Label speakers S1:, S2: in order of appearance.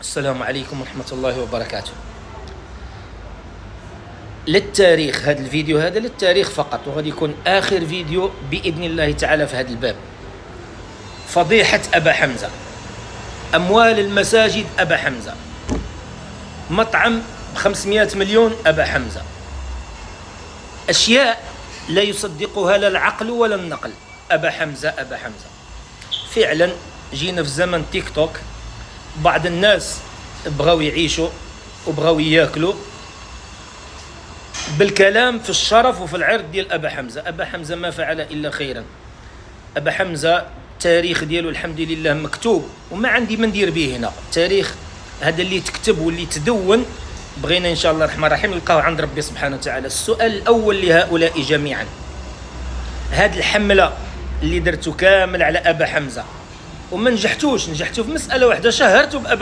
S1: السلام عليكم ورحمة الله وبركاته. للتاريخ، هذا الفيديو هذا للتاريخ فقط، وغادي يكون آخر فيديو بإذن الله تعالى في هذا الباب. فضيحة أبا حمزة، أموال المساجد أبا حمزة، مطعم ب500 مليون أبا حمزة، أشياء لا يصدقها لا العقل ولا النقل. أبا حمزة أبا حمزة. فعلا جينا في زمن تيك توك، بعض الناس بغاو يعيشوا وبغاو ياكلوا بالكلام في الشرف وفي العرض ديال أبا حمزة. أبا حمزة ما فعل إلا خيرا. أبا حمزة التاريخ ديالو الحمد لله مكتوب، وما عندي ما ندير به هنا. التاريخ هذا اللي تكتب واللي تدون بغينا إن شاء الله الرحمن الرحيم نلقاه عند ربي سبحانه وتعالى. السؤال الأول لهؤلاء جميعا، هذه الحملة اللي درتو كامل على أبا حمزة وما نجحتوش، نجحتو في مسألة واحدة، شهرتو بأبا